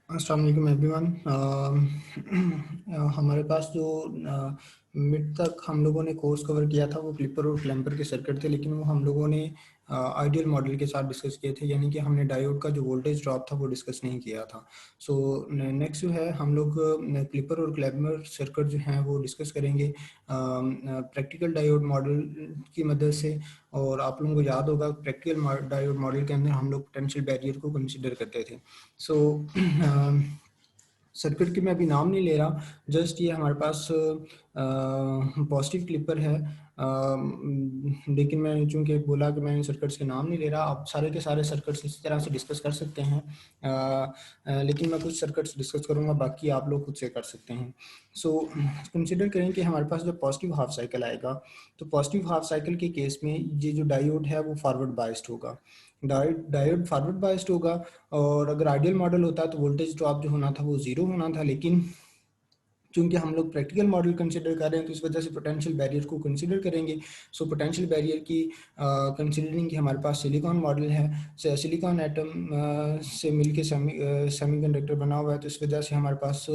अस्सलाम वालेकुम एवरीवन। हमारे पास जो मिड तक हम लोगों ने कोर्स कवर किया था वो क्लिपर और क्लैम्पर के सर्किट थे, लेकिन वो हम लोगों ने आइडियल मॉडल के साथ डिस्कस किए थे, यानी कि हमने डायोड का जो वोल्टेज ड्रॉप था वो डिस्कस नहीं किया था। सो नेक्स्ट जो है हम लोग क्लिपर और क्लैम्पर सर्किट जो हैं वो डिस्कस करेंगे प्रैक्टिकल डायोड मॉडल की मदद से। और आप लोगों को याद होगा प्रैक्टिकल डायोड मॉडल के अंदर हम लोग पोटेंशियल बैरियर को कंसिडर करते थे। सो सर्किट की मैं अभी नाम नहीं ले रहा, जस्ट ये हमारे पास पॉजिटिव क्लिपर है। लेकिन मैंने चूंकि बोला कि मैं सर्किट्स के नाम नहीं ले रहा, आप सारे के सारे सर्किट्स इसी तरह से डिस्कस कर सकते हैं। लेकिन मैं कुछ सर्किट्स डिस्कस करूंगा, बाकी आप लोग खुद से कर सकते हैं। सो कंसिडर करें कि हमारे पास जो पॉजिटिव हाफ साइकिल आएगा, तो पॉजिटिव हाफ साइकिल के केस में ये जो डायोड है वो फॉरवर्ड बाइस्ड होगा। डायोड फॉरवर्ड बाइस्ड होगा। और अगर आइडियल मॉडल होता तो वोल्टेज ड्रॉप जो होना था वो जीरो होना था, लेकिन चूंकि हम लोग प्रैक्टिकल मॉडल कंसिडर कर रहे हैं तो इस वजह से पोटेंशियल बैरियर को कंसिडर करेंगे। सो पोटेंशियल बैरियर की कंसिडरिंग कि हमारे पास सिलिकॉन मॉडल है, सिलिकॉन एटम से मिलके सेमीकंडक्टर बना हुआ है, तो इस वजह से हमारे पास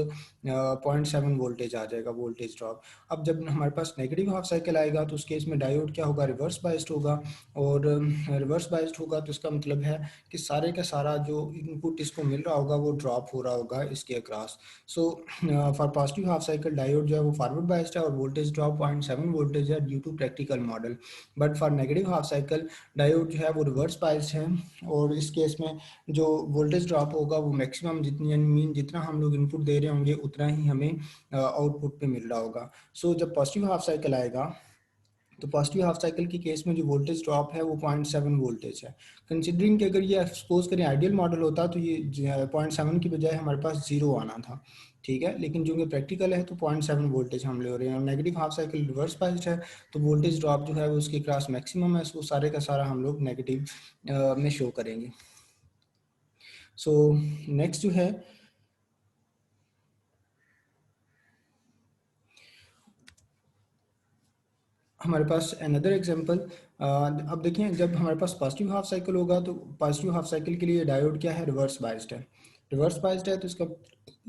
0.7 वोल्टेज आ जाएगा वोल्टेज ड्रॉप। अब जब हमारे पास नेगेटिव हाफ साइकिल आएगा तो उस केस में डायोड क्या होगा, रिवर्स बाइस्ड होगा। और रिवर्स बाइस्ड होगा तो इसका मतलब है कि सारे का सारा जो इनपुट इसको मिल रहा होगा वो ड्रॉप हो रहा होगा इसके across. So for positive half cycle diode जो है वो फॉरवर्ड बाइस्ड है और वोल्टेज ड्रॉप 0.7 वोल्टेज है due to practical model. But for negative half cycle diode जो है वो रिवर्स बाइस्ड है, और इस केस में जो वोल्टेज ड्रॉप होगा वो मैक्सिमम जितनी यानी मीन जितना हम लोग इनपुट दे रहे होंगे उतना ही हमें आउटपुट पे मिल रहा होगा। सो जब पॉजिटिव हाफ साइकिल आएगा तो पॉजिटिव हाफ साइकिल के केस में जो वोल्टेज ड्रॉप है वो 0.7 वोल्टेज है। कंसिडरिंग कि अगर ये सपोज करें आइडियल मॉडल होता तो ये 0.7 की बजाय हमारे पास जीरो आना था, ठीक है। लेकिन जो कि प्रैक्टिकल है तो 0.7 वोल्टेज हम ले रहे हैं, और negative half cycle reverse biased है तो वोल्टेज ड्रॉप जो है वो उसके क्रॉस मैक्सिमम है, सो सारे का सारा हम लोग नेगेटिव में शो करेंगे। सो नेक्स्ट जो है हमारे पास अनदर एग्जांपल। अब देखिए जब हमारे पास पॉजिटिव हाफ साइकिल होगा तो पॉजिटिव हाफ साइकिल के लिए डायोड क्या है, रिवर्स बाइस्ड है। रिवर्स बाइस्ड है तो इसका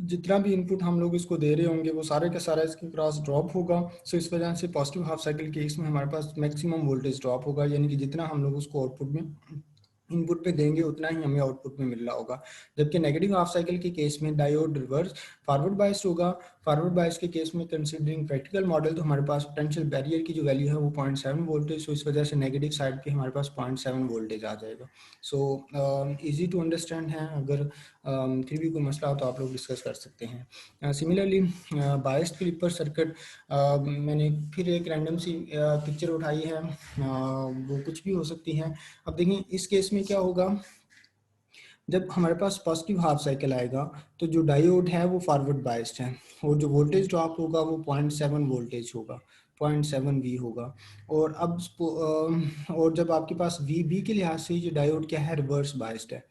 जितना भी इनपुट हम लोग इसको दे रहे होंगे वो सारे का सारा इसके क्रॉस ड्रॉप होगा। सो इस वजह से पॉजिटिव हाफ साइकिल के इसमें हमारे पास मैक्सिमम वोल्टेज ड्रॉप होगा, यानी कि जितना हम लोग उसको आउटपुट में इनपुट पे देंगे उतना ही हमें आउटपुट में मिल रहा होगा। जबकि नेगेटिव हाफ साइकिल के केस में डायोड रिवर्स फॉरवर्ड बाइस्ड होगा। फॉरवर्ड बाइस के केस में कंसीडरिंग प्रैक्टिकल मॉडल तो हमारे पास पोटेंशियल बैरियर की जो वैल्यू है वो 0.7 वोल्टेज, तो इस वजह से नेगेटिव साइड पे हमारे पास 0.7 वोल्टेज आ जाएगा। सो इजी टू अंडरस्टैंड है, अगर फिर भी कोई मसला हो तो आप लोग डिस्कस कर सकते हैं। सिमिलरली बायस्ड क्लिपर सर्किट, मैंने फिर एक रैंडम सी पिक्चर उठाई है, वो कुछ भी हो सकती है। अब देखिए इस केस में क्या होगा, जब हमारे पास पॉजिटिव हाफ साइकिल आएगा तो जो डायोड है वो फॉरवर्ड बाइस्ड है, और जो वोल्टेज ड्रॉप होगा वो 0.7 वोल्टेज होगा, 0.7 वी होगा। और अब और जब आपके पास वी बी के लिहाज से ये डायोड क्या है, रिवर्स बाइस्ड है।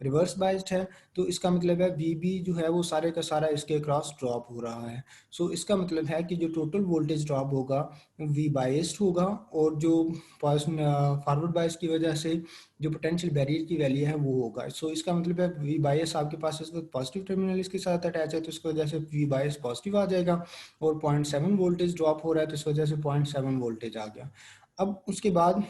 रिवर्स बाइस्ड है तो इसका मतलब है वी बी जो है वो सारे का सारा इसके क्रॉस ड्रॉप हो रहा है। सो इसका मतलब है कि जो टोटल वोल्टेज ड्रॉप होगा वो वी बाइस्ड होगा, और जो फॉरवर्ड बाइस की वजह से जो पोटेंशियल बैरियर की वैल्यू है वो होगा। सो इसका मतलब है वी बायस आपके पास इस वक्त पॉजिटिव टर्मिनल इसके साथ अटैच है तो इसकी वजह से वी बायस पॉजिटिव आ जाएगा, और 0.7 वोल्टेज ड्रॉप हो रहा है तो इस वजह से 0.7 वोल्टेज आ गया। अब उसके बाद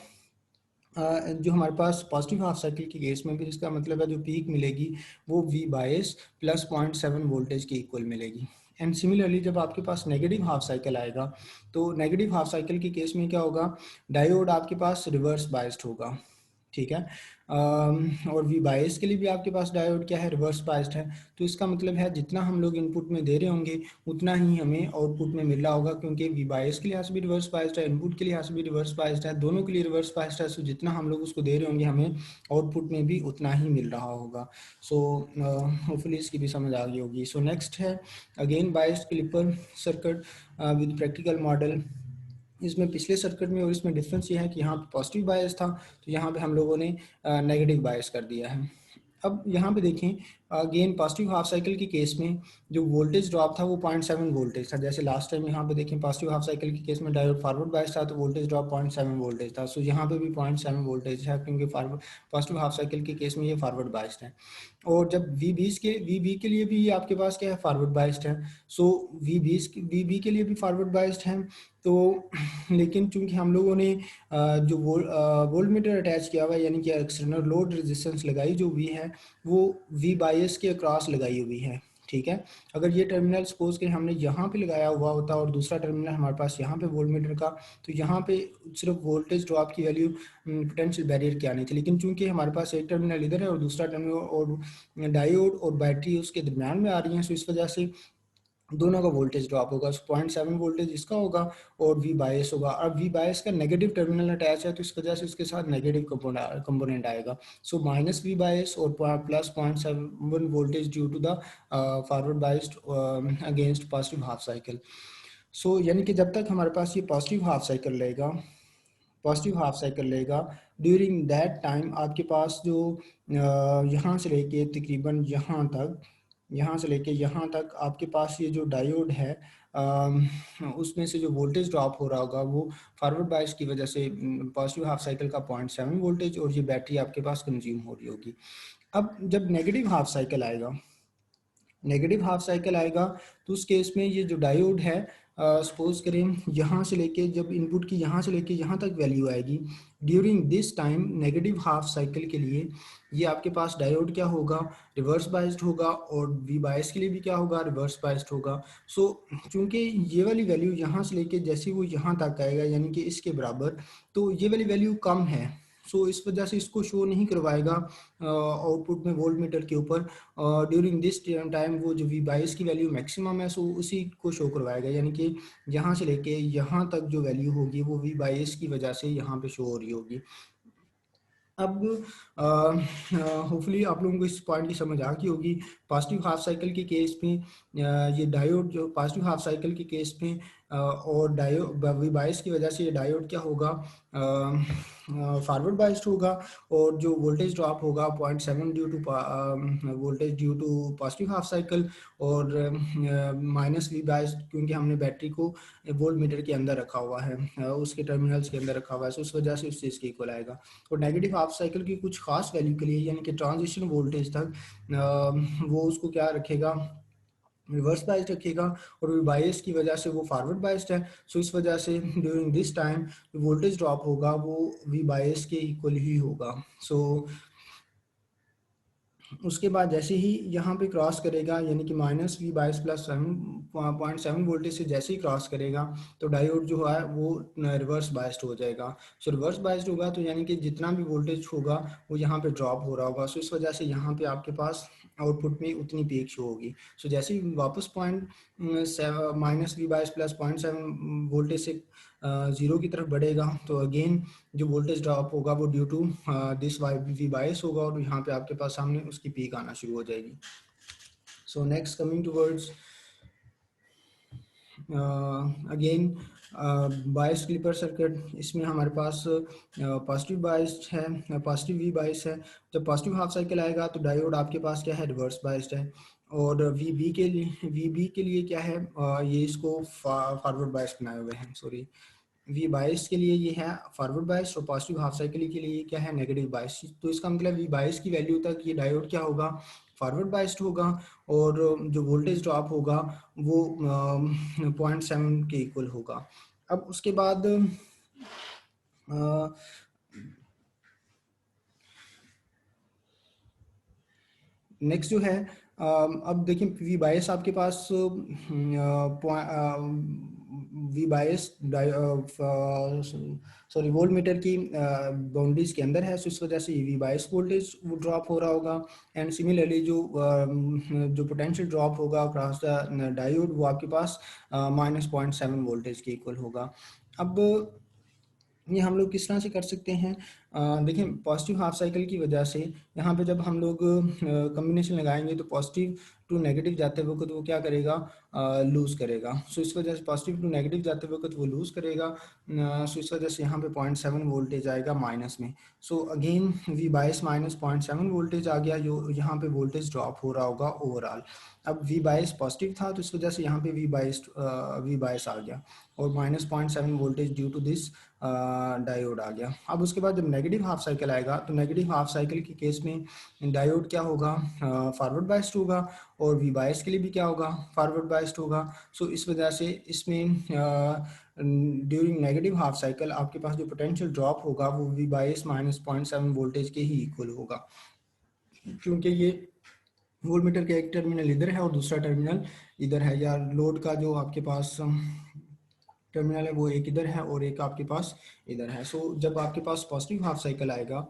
जो हमारे पास पॉजिटिव हाफ साइकिल की केस में भी इसका मतलब है जो पीक मिलेगी वो वी बायस प्लस 0.7 वोल्टेज की इक्वल मिलेगी। एंड सिमिलरली जब आपके पास नेगेटिव हाफ साइकिल आएगा तो नेगेटिव हाफ साइकिल की केस में क्या होगा, डायोड आपके पास रिवर्स बाइस्ड होगा, ठीक है। और वी बायस के लिए भी आपके पास डायोड क्या है, रिवर्स बायस्ड है। तो इसका मतलब है जितना हम लोग इनपुट में दे रहे होंगे उतना ही हमें आउटपुट में मिल रहा होगा, क्योंकि वी बायस के लिहाज से भी रिवर्स बायस्ड है, इनपुट के लिहाज से भी रिवर्स बायस्ड है, दोनों के लिए रिवर्स बायस्ड है। सो जितना हम लोग उसको दे रहे होंगे हमें आउटपुट में भी उतना ही मिल रहा होगा। सो होपफुली इसकी भी समझ आ गई होगी। सो नेक्स्ट है again biased clipper circuit with practical model. इसमें पिछले सर्किट में और इसमें डिफरेंस ये है कि यहाँ पे पॉजिटिव बायस था तो यहाँ पे हम लोगों ने नेगेटिव बायस कर दिया है। अब यहाँ पे देखें, अगेन पॉजिटिव हाफ साइकिल के केस में जो वोल्टेज ड्रॉप था वो 0.7 वोल्टेज था। जैसे लास्ट टाइम यहाँ पे देखें पॉजिटिव हाफ साइकिल के केस में डायोड फॉरवर्ड बायस था तो वोल्टेज ड्रॉप 0.7 वोल्टेज था। सो यहाँ पे भी 0.7 वोल्टेज है क्योंकि फॉरवर्ड पॉजिटिव हाफ साइकिल के केस में ये फॉरवर्ड बायस्ड है। और जब वी बी के लिए भी ये आपके पास क्या है, फॉरवर्ड बायस्ड है। सो वी बी के लिए भी फॉरवर्ड बायस्ड है। तो लेकिन चूंकि हम लोगों ने जो वोल्ट मीटर अटैच किया हुआ है, यानी कि एक्सटर्नल लोड रेजिस्टेंस लगाई जो वी है वो वी बायस के अक्रॉस लगाई हुई है। ठीक है, अगर ये टर्मिनल सपोज कि हमने यहाँ पे लगाया हुआ होता और दूसरा टर्मिनल हमारे पास यहाँ पे वोल्ट मीटर का, तो यहाँ पे सिर्फ वोल्टेज ड्रॉप की वैल्यू पोटेंशियल बैरियर की आनी थी। लेकिन चूंकि हमारे पास एक टर्मिनल इधर है और दूसरा टर्मिनल और डायोड और बैटरी उसके दरमियान में आ रही है, सो इस वजह से दोनों का वोल्टेज ड्रॉप होगा। 0.7 वोल्टेज इसका होगा और वी बायस होगा। अब वी बायस का नेगेटिव टर्मिनल अटैच है तो इस वजह से उसके साथ नेगेटिव कंपोनेंट आएगा। सो माइनस वी बायस और plus 0.7 voltage due to the forward biased against positive half cycle. So यानी कि जब तक हमारे पास ये पॉजिटिव हाफ साइकिल लेगा, ड्यूरिंग दैट टाइम आपके पास जो यहाँ से लेके तकरीबन यहाँ से लेके यहाँ तक आपके पास ये जो डायोड है उसमें से जो वोल्टेज ड्रॉप हो रहा होगा वो फॉरवर्ड बायस की वजह से पॉजिटिव हाफ साइकिल का 0.7 वोल्टेज और ये बैटरी आपके पास कंज्यूम हो रही होगी। अब जब नेगेटिव हाफ साइकिल आएगा तो उस केस में ये जो डायोड है, सपोज करें यहाँ से लेके जब इनपुट की यहाँ से लेके यहाँ तक वैल्यू आएगी, during this time negative half cycle के लिए ये आपके पास डायोड क्या होगा, रिवर्स बायस्ड होगा। और वी बायस के लिए भी क्या होगा, रिवर्स बायस्ड होगा। सो चूंकि ये वाली वैल्यू यहाँ से लेके जैसे वो यहाँ तक आएगा यानी कि इसके बराबर, तो ये वाली वैल्यू कम है। सो इस वजह से इसको शो नहीं करवाएगा आउटपुट में वोल्ट मीटर के ऊपर। ड्यूरिंग दिस टाइम वो जो वी बाईस की वैल्यू मैक्सिमम है सो उसी को शो करवाएगा, यानी कि यहाँ से लेके यहाँ तक जो वैल्यू होगी वो वी बाईस की वजह से यहाँ पे शो हो रही होगी। अब होपफुली आप लोगों को इस पॉइंट की समझ आ गई होगी। पॉजिटिव हाफ साइकिल के केस में ये डायोड जो पॉजिटिव हाफ साइकिल के केस में और डायोड वी बायस की वजह से ये डायोड क्या होगा, फॉरवर्ड बायस्ड होगा। और जो वोल्टेज ड्रॉप होगा 0.7 due to voltage due to positive half cycle और माइनस वी बायस्ड क्योंकि हमने बैटरी को वोल्ट मीटर के अंदर रखा हुआ है, उसके टर्मिनल्स के अंदर रखा हुआ है, तो उस वजह से उस चीज़ के इक्वल आएगा। और नेगेटिव हाफ साइकिल की कुछ खास वैल्यू के लिए यानी कि ट्रांजिशन वोल्टेज तक वो उसको क्या रखेगा, रिवर्स बायस्ड रखेगा। और बायस की वजह से वो फॉरवर्ड बायस्ड है, सो इस वजह से during this time voltage drop होगा वो वी बायस के इक्वल ही होगा। सो उसके बाद जैसे ही यहाँ पे क्रॉस करेगा यानी कि माइनस वी बाईस प्लस 7.7 वोल्टेज से जैसे ही क्रॉस करेगा तो डायोड जो है वो रिवर्स बायस्ड हो जाएगा। सो रिवर्स बायस्ड होगा तो यानी कि जितना भी वोल्टेज होगा वो यहाँ पे ड्रॉप हो रहा होगा। सो इस वजह से यहाँ पे आपके पास आउटपुट में उतनी पीक शो होगी। सो जैसे ही वापस पॉइंट माइनस वी बाईस प्लस 0.7 वोल्टेज से ज़ीरो की तरफ बढ़ेगा तो अगेन जो वोल्टेज ड्रॉप होगा वो ड्यू टू दिस वी बायस होगा और यहाँ पे आपके पास सामने उसकी पीक आना शुरू हो जाएगी। So next coming towards again bias clipper circuit, इसमें हमारे पास पॉजिटिव बायस्ड है, पॉजिटिव वी बायस है। जब पॉजिटिव हाफ साइकिल आएगा तो डायोड आपके पास क्या है, रिवर्स बायस्ड है। और वी बी के लिए क्या है, ये इसको फॉरवर्ड बायस बनाए हुए हैं, सॉरी वी बाईस के लिए ये है फॉरवर्ड बायस और पॉजिटिव हाफ साइकिल के लिए क्या है, नेगेटिव बायस। तो इसका मतलब वी बाईस की वैल्यू तक ये डायोड क्या होगा, फॉरवर्ड बायस्ड होगा। और जो वोल्टेज ड्रॉप होगा वो 0.7 के इक्वल होगा। अब उसके बाद नेक्स्ट जो है अब देखिए वी बायस आपके पास V bias sorry voltmeter की बाउंड्रीज के अंदर है, सो इस वजह से वी बायस वोल्टेज वो ड्रॉप हो रहा होगा। एंड सिमिलरली जो पोटेंशियल ड्रॉप होगा अक्रॉस द डायोड वो आपके पास -0.7 वोल्टेज के इक्वल होगा। अब ये हम लोग किस तरह से कर सकते हैं? देखिए पॉजिटिव हाफ साइकिल की वजह से यहाँ पे जब हम लोग कॉम्बिनेशन लगाएंगे तो पॉजिटिव टू नेगेटिव जाते वक्त वो क्या करेगा, लूज़ करेगा। सो इस वजह से पॉजिटिव टू नेगेटिव जाते वक्त वो लूज़ करेगा। सो इस वजह से यहाँ पे 0.7 वोल्टेज आएगा माइनस में। So again V bias minus 0.7 voltage आ गया, जो यहाँ पे वोल्टेज ड्रॉप हो रहा होगा ओवरऑल। अब वी बायस पॉजिटिव था तो इस वजह से यहाँ पे वी बायस आ गया और minus 0.7 voltage due to this diode आ गया। अब उसके बाद जब नेगेटिव हाफ साइकिल आएगा तो नेगेटिव हाफ साइकिल के केस में डायोड क्या होगा, फॉरवर्ड बायस्ड होगा और वी बायस के लिए भी क्या होगा, फॉरवर्ड बायस्ड होगा। सो इस वजह से इसमें ड्यूरिंग नेगेटिव हाफ साइकिल आपके पास जो पोटेंशियल ड्रॉप होगा वो वी बायस माइनस 0.7 वोल्टेज के ही इक्वल होगा, क्योंकि ये वोल्टमीटर का एक टर्मिनल इधर है और दूसरा टर्मिनल इधर है, या लोड का जो आपके पास टर्मिनल है वो एक इधर है और एक आपके पास इधर है। सो जब आपके पास पॉजिटिव हाफ साइकिल आएगा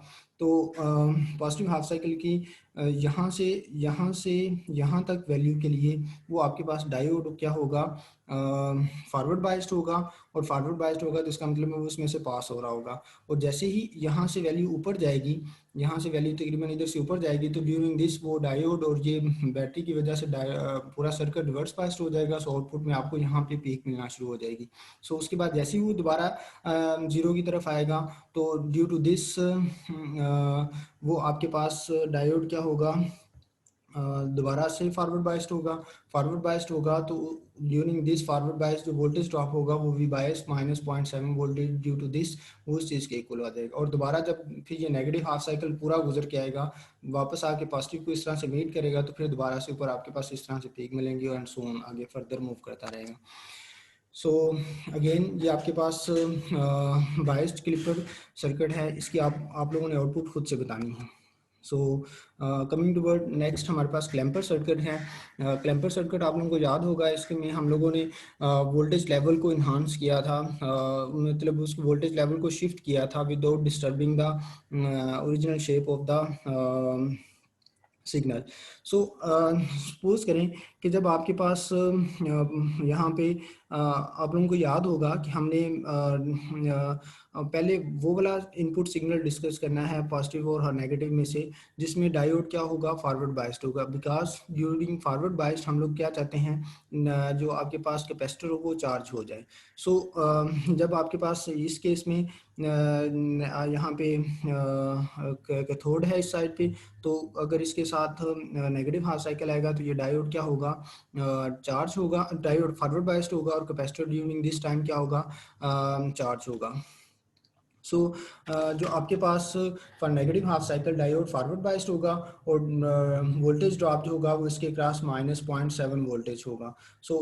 तो पॉजिटिव हाफ साइकिल की यहाँ से यहाँ तक वैल्यू के लिए वो आपके पास डायोड क्या होगा, फॉरवर्ड बाइस्ड होगा। और फॉरवर्ड बाइस्ड होगा तो इसका मतलब है वो उसमें से पास हो रहा होगा। और जैसे ही यहाँ से वैल्यू ऊपर जाएगी, यहाँ से वैल्यू तकरीबन इधर से ऊपर जाएगी, तो ड्यूरिंग दिस वो डायोड और ये बैटरी की वजह से पूरा सर्किट रिवर्स पास्ट हो जाएगा। सो आउटपुट में आपको यहाँ पे पीक मिलना शुरू हो जाएगी। सो उसके बाद जैसे ही वो दोबारा जीरो की तरफ आएगा तो ड्यू टू दिस वो आपके पास डायोड क्या होगा, दोबारा से फॉरवर्ड बाइस्ड होगा। फॉरवर्ड बाइस्ड होगा तो ड्यूरिंग दिस फॉरवर्ड बाइस जो वोल्टेज ड्रॉप होगा वो V bias minus 0.7 voltage due to this वो उस चीज़ के इक्वल आ जाएगा। और दोबारा जब फिर ये नेगेटिव हाफ साइकिल पूरा गुजर के आएगा, वापस आके पॉजिटिव को इस तरह से मीट करेगा, तो फिर दोबारा से ऊपर आपके पास इस तरह से पीक मिलेंगे एंड सो ऑन आगे फर्दर मूव करता रहेगा। सो अगेन ये आपके पास बायस्ड क्लिपर सर्किट है, इसकी आप लोगों ने आउटपुट खुद से बतानी है। So coming to word next हमारे पास क्लैम्पर सर्किट है। क्लैम्पर सर्किट आप लोगों को याद होगा, इसके में हम लोगों ने वोल्टेज लेवल को इन्हांस किया था, मतलब उस वोल्टेज लेवल को शिफ्ट किया था without disturbing the original shape of the signal. So suppose करें कि जब आपके पास यहाँ पे आप लोगों को याद होगा कि हमने पहले वो वाला इनपुट सिग्नल डिस्कस करना है पॉजिटिव और नेगेटिव में से, जिसमें डायोड क्या होगा, फॉरवर्ड बाइस्ड होगा। बिकॉज ड्यूरिंग फॉरवर्ड बाइस्ड हम लोग क्या चाहते हैं, जो आपके पास कैपेसिटर हो वो चार्ज हो जाए। सो जब आपके पास इस केस में यहाँ पे कैथोड है इस साइड पे, तो अगर इसके साथ नेगेटिव हाफ साइकिल आएगा तो ये डायोड क्या होगा, चार्ज होगा, डायोड फॉरवर्ड बाइस्ड होगा और कैपेसिटर ड्यूरिंग दिस टाइम क्या होगा, चार्ज होगा। सो जो आपके पास for negative half cycle diode forward biased होगा और वोल्टेज ड्रॉप जो होगा वो इसके क्रॉस माइनस 0.7 वोल्टेज होगा। So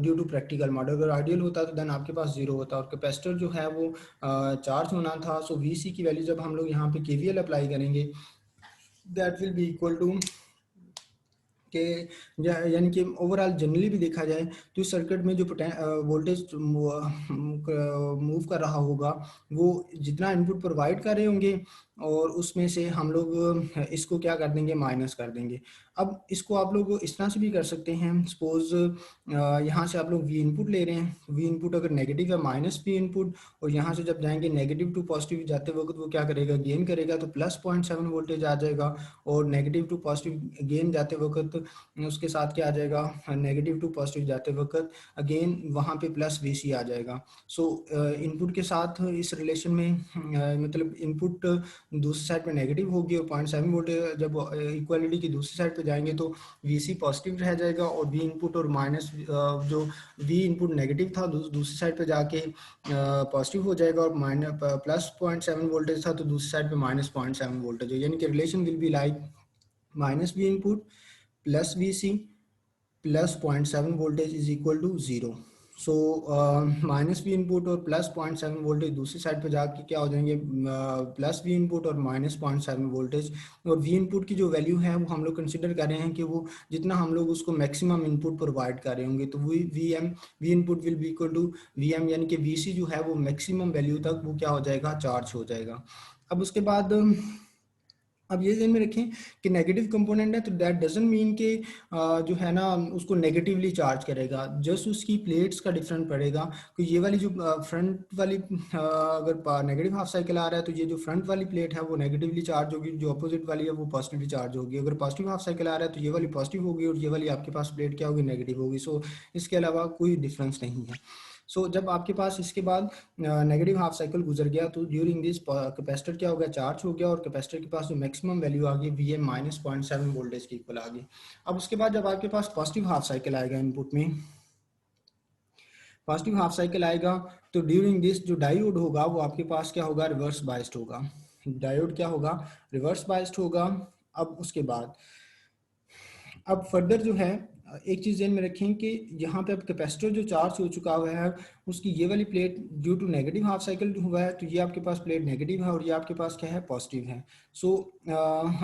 due to practical model, अगर आइडियल होता तो देन आपके पास जीरो होता और कैपेसिटर जो है वो चार्ज होना था। सो वी सी की वैल्यू जब हम लोग यहाँ पे केवीएल अप्लाई करेंगे that will be equal to के, यानी कि ओवरऑल जनरली भी देखा जाए तो इस सर्किट में जो वोल्टेज मूव कर रहा होगा वो जितना इनपुट प्रोवाइड कर रहे होंगे और उसमें से हम लोग इसको क्या कर देंगे, माइनस कर देंगे। अब इसको आप लोग इस तरह से भी कर सकते हैं, सपोज यहाँ से आप लोग वी इनपुट ले रहे हैं, वी इनपुट अगर नेगेटिव है माइनस वी इनपुट, और यहाँ से जब जाएंगे नेगेटिव टू पॉजिटिव जाते वक्त वो क्या करेगा, गेन करेगा, तो प्लस 0.7 वोल्टेज आ जाएगा। और नेगेटिव टू पॉजिटिव गेन जाते वक्त उसके साथ क्या आ जाएगा, नेगेटिव टू पॉजिटिव जाते वक्त अगेन वहाँ पे प्लस वी सी आ जाएगा। सो इनपुट के साथ इस रिलेशन में मतलब इनपुट दूसरी साइड पे नेगेटिव होगी और 0.7 वोल्ट जब इक्वालिटी की दूसरी साइड पे जाएंगे तो वी सी पॉजिटिव रह जाएगा और वी इनपुट और माइनस जो वी इनपुट नेगेटिव था दूसरी साइड पे जाके पॉजिटिव हो जाएगा और माइनस प्लस 0.7 वोल्टेज था तो दूसरी साइड पे माइनस 0.7 वोल्टेज है, यानी कि relation will be like minus V input plus V C plus 0.7 voltage is equal to zero. So minus V input और प्लस 0.7 वोल्टेज दूसरी साइड पे जाके क्या हो जाएंगे, प्लस वी इनपुट और माइनस 0.7 वोल्टेज। और वी इनपुट की जो वैल्यू है वो हम लोग कंसिडर कर रहे हैं कि वो जितना हम लोग उसको मैक्सिमम इनपुट प्रोवाइड कर रहे होंगे, तो V input will be equal to V M, यानी कि वी सी जो है वो मैक्सिमम वैल्यू तक वो क्या हो जाएगा, चार्ज हो जाएगा। अब उसके बाद अब ये ध्यान में रखें कि नेगेटिव कंपोनेंट है तो दैट डजंट मीन कि जो है ना उसको नेगेटिवली चार्ज करेगा, जस्ट उसकी प्लेट्स का डिफरेंट पड़ेगा। तो ये वाली जो फ्रंट वाली अगर नेगेटिव हाफ साइकिल आ रहा है तो ये जो फ्रंट वाली प्लेट है वो नेगेटिवली चार्ज होगी, जो अपोजिट वाली है वो पॉजिटिवली चार्ज होगी। अगर पॉजिटिव हाफ साइकिल आ रहा है तो ये वाली पॉजिटिव होगी और ये वाली आपके पास प्लेट क्या होगी, नेगेटिव होगी। सो इसके अलावा कोई डिफरेंस नहीं है। सो जब आपके पास इसके बाद नेगेटिव हाफ साइकिल गुजर गया तो ड्यूरिंग दिस कैपेसिटर क्या हो गया, चार्ज हो गया, और कैपेसिटर के पास जो मैक्सिमम वैल्यू आ गई वी एम माइनस 0.7 वोल्टेज की इक्वल आ गई। अब उसके बाद जब आपके पास पॉजिटिव हाफ साइकिल आएगा, इनपुट में पॉजिटिव हाफ साइकिल आएगा तो ड्यूरिंग दिस जो डायोड होगा वो आपके पास क्या होगा, रिवर्स बाइस्ड होगा। डायोड क्या होगा, रिवर्स बाइस्ड होगा। अब उसके बाद अब फर्दर जो है एक चीज़ ध्यान में रखें कि यहाँ पे अब कैपेसिटर जो चार्ज हो चुका हुआ है उसकी ये वाली plate due to negative half cycle हुआ है तो ये आपके पास प्लेट नेगेटिव है और ये आपके पास क्या है, पॉजिटिव है। सो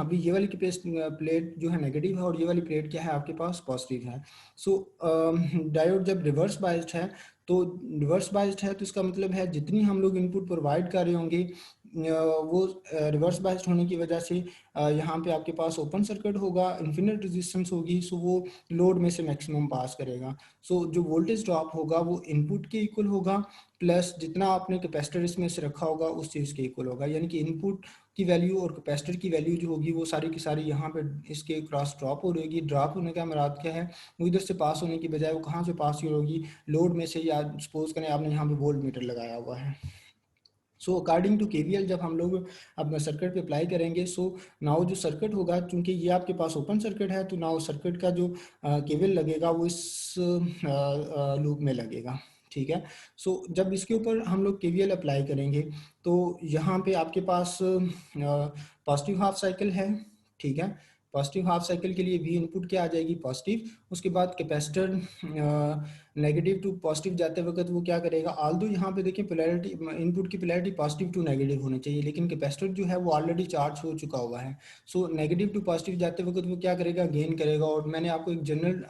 अभी ये वाली प्लेट जो है नेगेटिव है और ये वाली प्लेट क्या है, आपके पास पॉजिटिव है। सो डायोड जब रिवर्स बाइस्ड है तो रिवर्स बाइस्ड है तो इसका मतलब है जितनी हम लोग इनपुट प्रोवाइड कर रहे होंगे वो रिवर्स बाइस्ड होने की वजह से यहाँ पे आपके पास ओपन सर्किट होगा, इन्फिनिट रेजिस्टेंस होगी, सो वो लोड में से मैक्सिमम पास करेगा। सो जो वोल्टेज ड्रॉप होगा वो इनपुट के इक्वल होगा प्लस जितना आपने कैपेसिटर इसमें से रखा होगा उस चीज़ के इक्वल होगा। यानी कि इनपुट की वैल्यू और कैपेसिटर की वैल्यू जो होगी वो सारी की सारी यहाँ पे इसके क्रॉस ड्रॉप हो रहेगी। ड्रॉप होने का मुराद क्या है, वो इधर से पास होने की बजाय वो कहाँ से पास हो होगी, लोड में से। या सपोज करें आपने यहाँ पे वोल्ट मीटर लगाया हुआ है। सो अकॉर्डिंग टू केवीएल जब हम लोग अपना सर्किट पे अप्लाई करेंगे, सो नाउ जो सर्किट होगा चूंकि ये आपके पास ओपन सर्किट है तो नाउ सर्किट का जो केवीएल लगेगा वो इस लूप में लगेगा। ठीक है। सो जब इसके ऊपर हम लोग केवीएल अप्लाई करेंगे तो यहाँ पे आपके पास पॉजिटिव हाफ साइकिल है। ठीक है। पॉजिटिव हाफ साइकिल के लिए वी इनपुट क्या आ जाएगी, पॉजिटिव। उसके बाद कैपेसिटर नेगेटिव टू पॉजिटिव जाते वक्त वो क्या करेगा, आल्दो यहाँ पे देखिए पोलैरिटी, इनपुट की पोलैरिटी पॉजिटिव टू नेगेटिव होनी चाहिए लेकिन कैपेसिटर जो है वो ऑलरेडी चार्ज हो चुका हुआ है। सो नेगेटिव टू पॉजिटिव जाते वक्त वो क्या करेगा, गेन करेगा। और मैंने आपको एक जनरल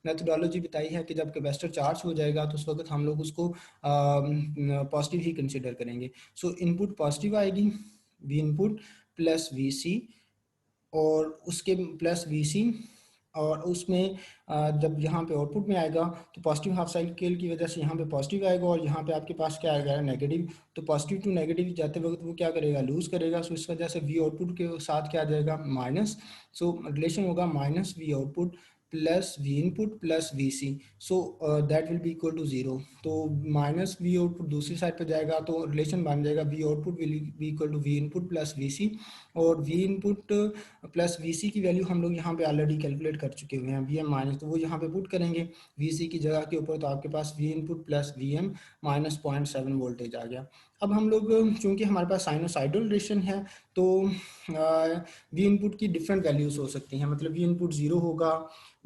मेथडोलॉजी बताई है कि जब कैपेसिटर चार्ज हो जाएगा तो उस वक्त हम लोग उसको पॉजिटिव ही कंसिडर करेंगे। सो इनपुट पॉजिटिव आएगी, we input plus V C, और उसके प्लस वी सी, और उसमें जब यहाँ पे आउटपुट में आएगा तो पॉजिटिव हाफ साइकिल की वजह से यहाँ पे पॉजिटिव आएगा और यहाँ पे आपके पास क्या आएगा, नेगेटिव। तो पॉजिटिव टू नेगेटिव जाते वक्त वो क्या करेगा, लूज करेगा। सो इस वजह से वी आउटपुट के साथ क्या आ जाएगा, माइनस। सो रिलेशन होगा minus V output plus V input plus V C. So that will be equal to zero. तो माइनस वी आउटपुट दूसरी साइड पे जाएगा तो रिलेशन बन जाएगा V output will be equal to V input plus V C. और V input plus V C की value हम लोग यहाँ पे ऑलरेडी कैलकुलेट कर चुके हुए हैं, वी एम माइनस, तो वो यहाँ पे पुट करेंगे वी सी की जगह के ऊपर तो आपके पास V input plus V M minus 0.7 voltage आ गया। अब हम लोग चूंकि हमारे पास साइनोसाइडल रिलेशन है तो वी इनपुट की डिफरेंट वैल्यूज हो सकती हैं। मतलब वी इनपुट जीरो होगा,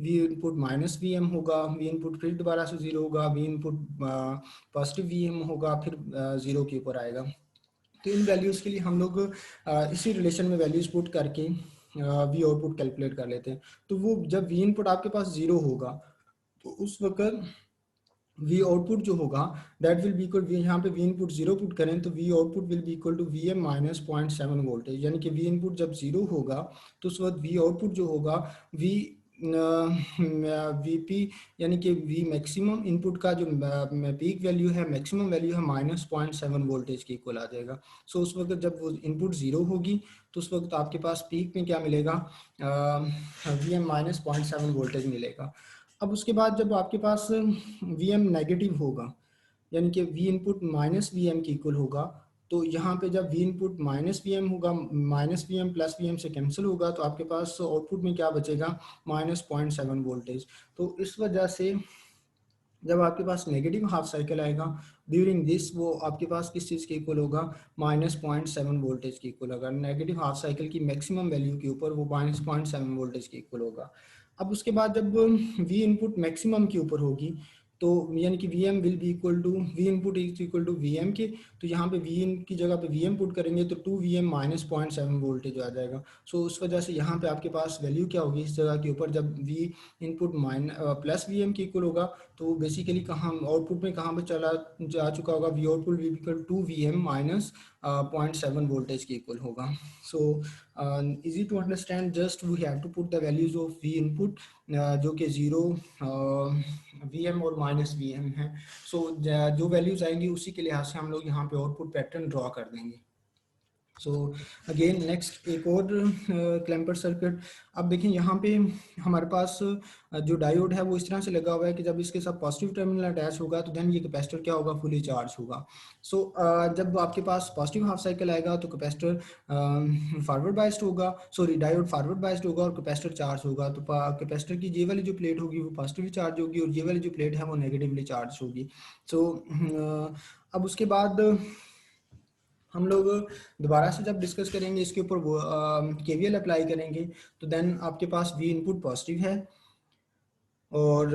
V input minus V M होगा, वी इनपुट फिर दोबारा से जीरो होगा, V input positive V M होगा, फिर जीरो के ऊपर आएगा। तो इन वैल्यूज़ के लिए हम लोग इसी रिलेशन में वैल्यूज़ पुट करके वी आउटपुट कैलकुलेट कर लेते हैं। तो वो जब वी इनपुट आपके पास जीरो होगा तो उस वक्त वी आउटपुट जो होगा दैट विल बी इक्वल, यहाँ पे वी इनपुट जीरो पुट करें तो V output will be equal to V M minus 0.7 voltage. यानी कि वी इनपुट जब जीरो होगा तो उस वक्त वी आउटपुट जो होगा वी वीपी यानी कि वी मैक्सिमम इनपुट का जो पीक वैल्यू है, मैक्सिमम वैल्यू है माइनस 0.7 वोल्टेज की इक्वल आ जाएगा। सो उस वक्त जब वो इनपुट ज़ीरो होगी तो उस वक्त आपके पास पीक में क्या मिलेगा, वी एम माइनस 0.7 वोल्टेज मिलेगा। अब उसके बाद जब आपके पास वी एम नेगेटिव होगा यानी कि V input minus V M की इक्वल होगा, तो यहाँ पे जब V input minus V M होगा, minus V M plus V M से कैंसिल होगा तो आपके पास आउटपुट में क्या बचेगा, माइनस 0.7 वोल्टेज। तो इस वजह से जब आपके पास नेगेटिव हाफ साइकिल आएगा ड्यूरिंग दिस वो आपके पास किस चीज़ के इक्वल होगा, माइनस 0.7 वोल्टेज के इक्वल होगा। नेगेटिव हाफ साइकिल की मैक्सिमम वैल्यू के ऊपर वो माइनस 0.7 वोल्टेज के इक्वल होगा। अब उसके बाद जब वी इनपुट मैक्सिमम के ऊपर होगी तो यानी कि V M will be equal to V input is equal to V M के, तो यहाँ पे वी इन की जगह पे वी एम पुट करेंगे तो 2 VM माइनस 0.7 वोल्टेज आ जाएगा। सो उस वजह से यहाँ पे आपके पास वैल्यू क्या होगी इस जगह के ऊपर, जब V input plus V M के इक्वल होगा तो बेसिकली कहाँ आउटपुट में कहाँ पे चला जा चुका होगा, V output will equal 2 VM minus 0.7 voltage के इक्वल होगा। So easy to understand, just we have to put the values of V input जो कि 0 VM और माइनस VM है। सो जो वैल्यूज आएंगी उसी के लिहाज से हम लोग यहाँ पे आउटपुट पैटर्न ड्रॉ कर देंगे। सो अगेन नेक्स्ट एक और क्लैम्पर सर्किट। अब देखिए यहाँ पे हमारे पास जो डायोड है वो इस तरह से लगा हुआ है कि जब इसके साथ पॉजिटिव टर्मिनल अटैच होगा तो देन ये कैपेसिटर क्या होगा, फुली चार्ज होगा। सो जब आपके पास पॉजिटिव हाफ साइकिल आएगा तो कैपेसिटर फॉरवर्ड बाइस्ड होगा, सॉरी डायोड फॉरवर्ड बाइस्ड होगा और कैपेसिटर चार्ज होगा। तो कैपेसिटर की ये वाली जो प्लेट होगी वो पॉजिटिवली चार्ज होगी और ये वाली जो प्लेट है वो नेगेटिवली चार्ज होगी। सो अब उसके बाद हम लोग दोबारा से जब डिस्कस करेंगे इसके ऊपर वो केवीएल अप्लाई करेंगे तो देन आपके पास वी इनपुट पॉजिटिव है और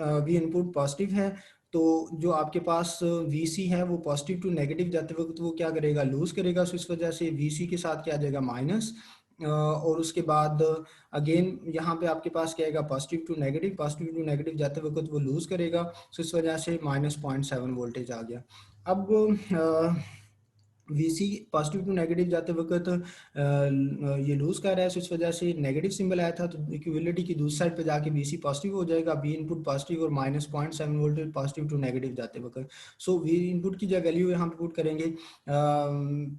वी इनपुट पॉजिटिव है, तो जो आपके पास वी सी है वो पॉजिटिव टू नेगेटिव जाते वक्त वो क्या करेगा, लूज करेगा। सो इस वजह से वी सी के साथ क्या आ जाएगा, माइनस। और उसके बाद अगेन यहाँ पे आपके पास क्या आएगा, पॉजिटिव टू नेगेटिव जाते वक्त वो लूज करेगा। सो इस वजह से माइनस 0.7 वोल्टेज आ गया। अब वीसी पॉजिटिव टू नेगेटिव जाते वक्त ये लूज कर रहा है, तो इस वजह से नेगेटिव सिंबल आया था, तो इक्विलिटी की दूसरी साइड पे जाके वीसी पॉजिटिव हो जाएगा, वी इनपुट पॉजिटिव और minus 0.7 voltage positive to negative जाते वक्त। सो वी इनपुट की जो वैल्यू यहाँ पे पुट करेंगे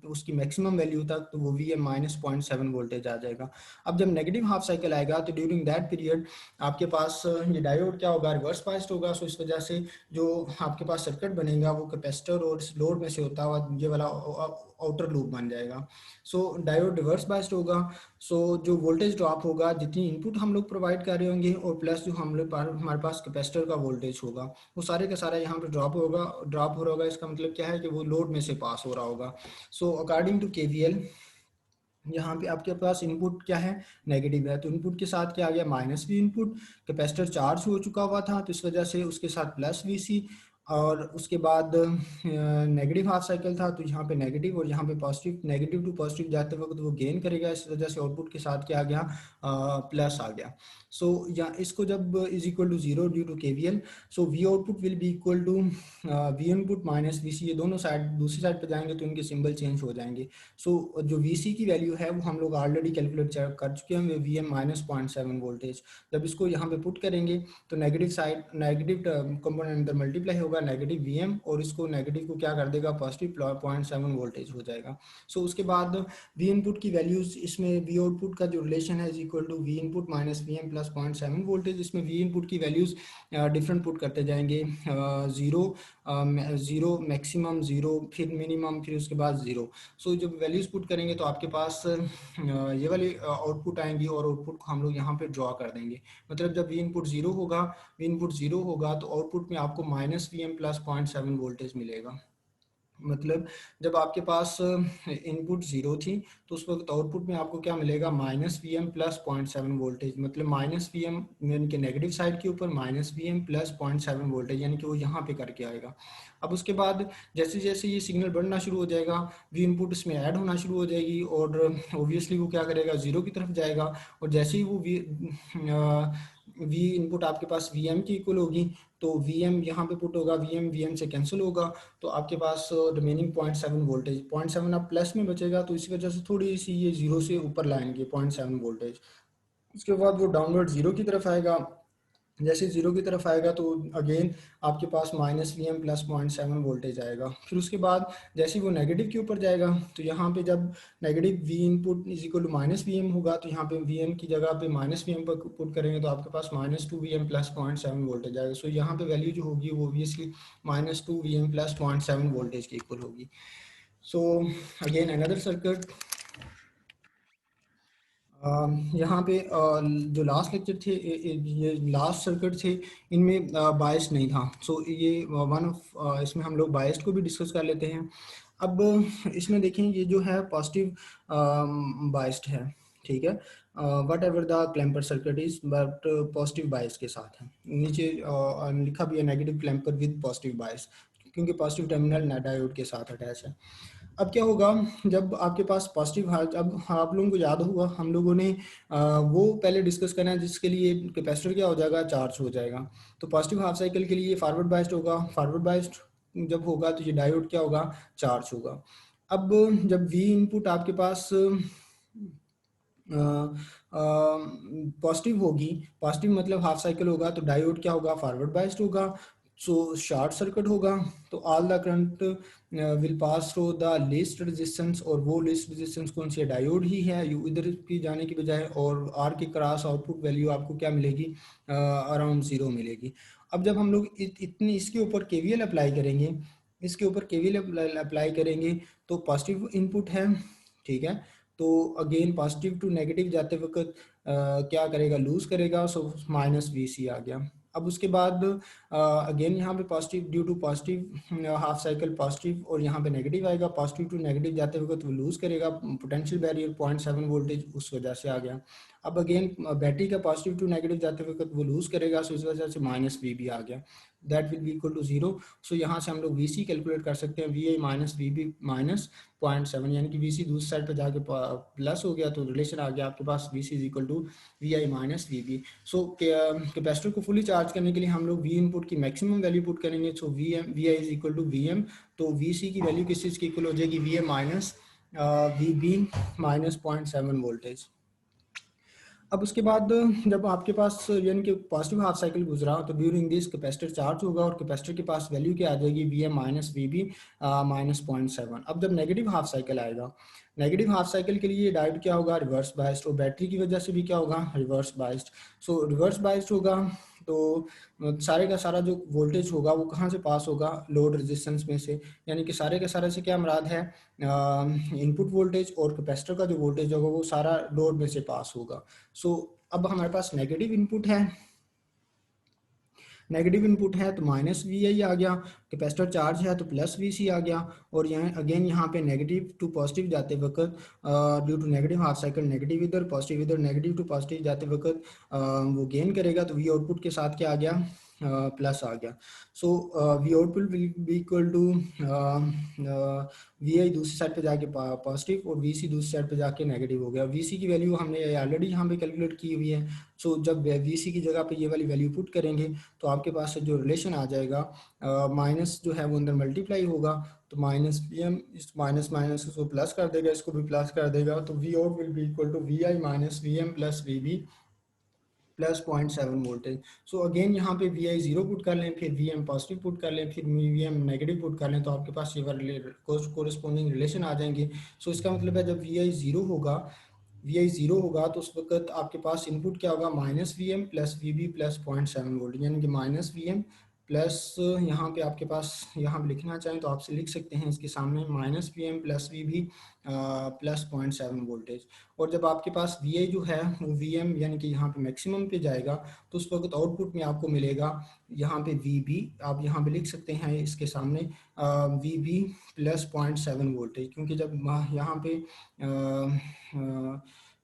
उसकी मैक्सिमम वैल्यू तक, तो वो वी एम माइनस 0.7 वोल्टेज आ जाएगा। अब जब नेगेटिव हाफ साइकिल आएगा तो ड्यूरिंग दैट पीरियड आपके पास ये डायोड क्या होगा, रिवर्स बायस्ड होगा। सो इस वजह से जो आपके पास सर्किट बनेगा वो कैपेसिटर और लोड में से होता हुआ ये वाला आउटर लूप बन जाएगा। सो डायोड रिवर्स बायस्ड होगा। सो जो वोल्टेज ड्रॉप होगा, जितनी इनपुट हम लोग प्रोवाइड कर रहे होंगे और प्लस जो हम लोग हमारे पास कैपेसिटर का वोल्टेज होगा वो सारे का सारा यहाँ पे ड्रॉप हो रहा होगा। इसका मतलब क्या है कि वो लोड में से पास हो रहा होगा। सो अकॉर्डिंग टू केवीएल यहाँ पे आपके पास इनपुट क्या है, नेगेटिव है, तो इनपुट के साथ क्या आ गया, minus V input. Capacitor charge हो चुका हुआ था तो इस वजह से उसके साथ प्लस वी सी, और उसके बाद नेगेटिव हाफ साइकिल था तो यहाँ पे नेगेटिव और यहाँ पे पॉजिटिव, नेगेटिव टू पॉजिटिव जाते वक्त वो गेन करेगा, इस वजह से आउटपुट के साथ क्या आ गया, प्लस आ गया। सो या इसको जब is equal to zero due to KVL, so V output will be equal to V input minus V C, ये दोनों साइड दूसरी साइड पे जाएंगे तो इनके सिंबल चेंज हो जाएंगे। सो जो वी सी की वैल्यू है वो हम लोग ऑलरेडी कैलकुलेट कर चुके हैं, वी एम माइनस 0.7 वोल्टेज। जब इसको यहाँ पे पुट करेंगे तो नेगेटिव साइड, नेगेटिव कंपोनेंट अंदर मल्टीप्लाई होगा, नेगेटिव वी एम, और इसको नेगेटिव को क्या कर देगा, पॉजिटिव 0.7 वोल्टेज हो जाएगा। सो उसके बाद वी इनपुट की वैल्यूज, इसमें वी आउटपुट का जो रिलेशन है is equal to V input minus V M plus 0.7 voltage. इसमें वी इनपुट की वैल्यूज डिफरेंट पुट करते जाएंगे, जीरो, जीरो मैक्सिमम, जीरो फिर मिनिमम, फिर उसके बाद जीरो। सो जब वैल्यूज पुट करेंगे तो आपके पास ये वाली आउटपुट आएंगी और आउटपुट को हम लोग यहाँ पे ड्रॉ कर देंगे। मतलब जब वी इनपुट जीरो होगा, तो आउटपुट में आपको minus V M plus 0.7 voltage मिलेगा। मतलब जब आपके पास इनपुट जीरो थी तो उस वक्त आउटपुट में आपको क्या मिलेगा, minus V M plus 0.7 voltage. मतलब माइनस वी एम यानी कि नेगेटिव साइड के ऊपर minus V M plus 0.7 voltage, यानी कि वो यहाँ पे करके आएगा। अब उसके बाद जैसे जैसे ये सिग्नल बढ़ना शुरू हो जाएगा, वी इनपुट इसमें ऐड होना शुरू हो जाएगी और ऑब्वियसली वो क्या करेगा, जीरो की तरफ जाएगा। और जैसे ही वो वी इनपुट आपके पास वी एम की इक्वल होगी तो वी एम यहाँ पे पुट होगा, वी एम से कैंसिल होगा, तो आपके पास रिमेनिंग 0.7 वोल्टेज, 0.7 अब प्लस में बचेगा, तो इसी वजह से थोड़ी सी ये जीरो से ऊपर लाएंगे 0.7 वोल्टेज। उसके बाद वो डाउनवर्ड जीरो की तरफ आएगा। जैसे जीरो की तरफ आएगा तो अगेन आपके पास minus V M plus 0.7 voltage आएगा। फिर उसके बाद जैसे वो नेगेटिव के ऊपर जाएगा तो यहाँ पे जब negative V input is equal to minus V M होगा तो यहाँ पे वी एम की जगह पे माइनस वी एम पर पुट करेंगे तो आपके पास minus two V M plus 0.7 voltage आएगा। सो यहाँ पे वैल्यू जो होगी वो obviously minus two V M plus 0.7 voltage की इक्वल होगी। सो अगेन अनदर सर्किट, यहाँ पे जो लास्ट लेक्चर थे, ये लास्ट सर्किट थे, इनमें बायस नहीं था। सो ये वन ऑफ इसमें हम लोग बायस्ड को भी डिस्कस कर लेते हैं। अब इसमें देखें ये जो है पॉजिटिव बायस्ड है, ठीक है, whatever the clamper circuit is, but positive bias के साथ है। नीचे लिखा भी है negative clamper with positive bias, क्योंकि पॉजिटिव टर्मिनल डायोड के साथ अटैच है। अब क्या होगा जब आपके पास पॉजिटिव, अब आप लोगों को याद होगा हम लोगों ने वो पहले डिस्कस करना है जिसके लिए कैपेसिटर क्या हो जाएगा, चार्ज हो जाएगा। तो पॉजिटिव हाफ साइकिल के लिए फॉरवर्ड बाइस्ड होगा, फॉरवर्ड बाइस्ड जब होगा तो ये डायोड क्या होगा, चार्ज होगा। अब जब वी इनपुट आपके पास पॉजिटिव होगी, पॉजिटिव मतलब हाफ साइकिल होगा, तो डायोड क्या होगा, फॉरवर्ड बाइस्ड होगा, सो शॉर्ट सर्किट होगा। तो all the current will pass through the least resistance, और वो लीस्ट रेजिस्टेंस कौन सी है, डायोड ही है, यू इधर की जाने की बजाय, और आर के क्रॉस आउटपुट वैल्यू आपको क्या मिलेगी, अराउंड 0 मिलेगी। अब जब हम लोग इतनी इसके ऊपर केवीएल अप्लाई करेंगे, इसके ऊपर केवीएल अप्लाई करेंगे, तो पॉजिटिव इनपुट है, ठीक है, तो अगेन पॉजिटिव टू नेगेटिव जाते वक्त क्या करेगा, लूज करेगा, सो माइनस वी सी आ गया। अब उसके बाद अगेन यहाँ पे positive, due to positive half cycle positive, और यहाँ पे नेगेटिव आएगा, पॉजिटिव टू नेगेटिव जाते वक्त वो लूज करेगा, पोटेंशियल बैरियर 0.7 वोल्टेज उस वजह से आ गया। अब अगेन बैटरी का पॉजिटिव टू नेगेटिव जाते वक्त वो लूज करेगा, सो इस वजह से माइनस वी भी आ गया, that will be equal to 0। So यहाँ से हम लोग वी सी कैलकुलेट कर सकते हैं, V I minus V B minus 0.7, यानी कि वी सी दूसरी साइड पर जाके प्लस हो गया, तो रिलेशन आ गया आपके पास V C is equal to V I minus V B. So capacitor को फुली चार्ज करने के लिए हम लोग वी इनपुट की मैक्सिमम वैल्यू पुट करेंगे, so V I is equal to V M. तो वी सी की वैल्यू किस चीज़ की इक्वल हो जाएगी, V M minus V B minus 0.7 voltage. अब उसके बाद जब आपके पास यानी कि पॉजिटिव हाफ साइकिल गुजरा, तो ड्यूरिंग दिस कैपेसिटर चार्ज होगा, और कैपेसिटर के पास वैल्यू क्या आ जाएगी, V M minus V B minus 0.7। अब जब नेगेटिव हाफ साइकिल आएगा, नेगेटिव हाफ साइकिल के लिए डायोड क्या होगा, रिवर्स बाइस्ड, और बैटरी की वजह से भी क्या होगा, रिवर्स बाइस्ड। सो रिवर्स बाइस्ड होगा, तो सारे का सारा जो वोल्टेज होगा वो कहाँ से पास होगा, लोड रेजिस्टेंस में से, यानी कि सारे के सारे से क्या मुराद है, इनपुट वोल्टेज, और कैपेसिटर का जो वोल्टेज होगा वो सारा लोड में से पास होगा। सो अब हमारे पास नेगेटिव इनपुट है, नेगेटिव इनपुट है तो माइनस वी आई आ गया, कैपेसिटर चार्ज है तो प्लस वी सी आ गया, और यहाँ अगेन यहाँ पे नेगेटिव टू पॉजिटिव जाते वक्त due to negative half cycle, negative इधर पॉजिटिव इधर, नेगेटिव टू पॉजिटिव जाते वक्त वो गेन करेगा, तो वी आउटपुट के साथ क्या आ गया, प्लस आ गया। So V output will be equal to V I दूसरी साइड पे जाके पॉजिटिव, और वी सी दूसरी साइड पे जाके नेगेटिव हो गया। वी सी की वैल्यू हमने ऑलरेडी यहाँ पे कैलकुलेट की हुई है। सो जब वी सी की जगह पे ये वाली वैल्यू पुट करेंगे, तो आपके पास जो रिलेशन आ जाएगा, माइनस जो है वो अंदर मल्टीप्लाई होगा, तो माइनस वी एम, इस माइनस माइनस को प्लस कर देगा, इसको भी प्लस कर देगा, तो V out will be equal to V I minus V M plus V B plus 0.7 voltage. So again यहाँ पे वी आई जीरो पुट कर लें, फिर वी एम पॉजिटिव पुट कर लें, फिर वी एम नेगेटिव पुट कर लें, तो आपके पास ये वाले कोरिस्पोंडिंग रिलेशन आ जाएंगे। सो इसका मतलब है जब वी आई जीरो होगा, वी आई जीरो होगा, तो उस वक्त आपके पास इनपुट क्या होगा, minus V M plus V B plus 0.7 volt, यानी कि माइनस वी एम प्लस, यहाँ पे आपके पास, यहाँ पे लिखना चाहें तो आपसे लिख सकते हैं इसके सामने minus V M plus V B plus 0.7 voltage. और जब आपके पास वी आई जो है वो वी एम यानी कि यहाँ पे मैक्सिमम पे जाएगा, तो उस वक्त आउटपुट में आपको मिलेगा यहाँ पे वी बी, आप यहाँ पे लिख सकते हैं इसके सामने वी बी प्लस 0.7 वोल्टेज, क्योंकि जब यहाँ पे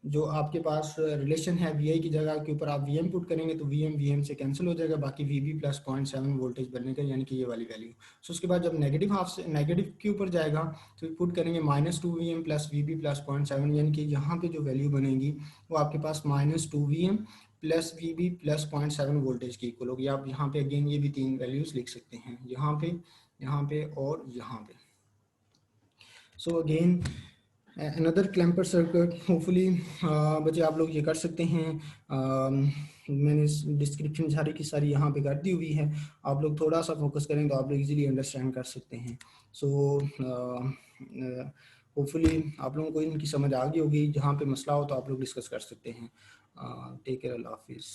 जो आपके पास रिलेशन है वी आई की जगह के ऊपर आप वी एम पुट करेंगे, तो वी एम से कैंसिल हो जाएगा, बाकी वी बी प्लस 0.7 वोल्टेज बनने का, यानी कि ये वाली वैल्यू। सो उसके बाद जब नेगेटिव हाफ से नेगेटिव के ऊपर जाएगा, तो पुट करेंगे minus two V M plus V B plus 0.7, यानी कि यहाँ पे जो वैल्यू बनेगी वो आपके पास minus two V M plus V B plus 0.7 voltage की इक्वल होगी। आप यहाँ पे अगेन ये भी तीन वैल्यूज लिख सकते हैं, यहाँ पे और यहाँ पे। So again another clamper circuit, hopefully बच्चे आप लोग ये कर सकते हैं। मैंने डिस्क्रिप्शन सारी की सारी यहाँ पे कर दी हुई है, आप लोग थोड़ा सा फोकस करें तो आप लोग इजीली अंडरस्टैंड कर सकते हैं। सो होपफुली आप लोगों को इनकी समझ आ गई होगी, जहाँ पे मसला हो तो आप लोग डिस्कस कर सकते हैं। टेक केयर, अल्लाह हाफिज़।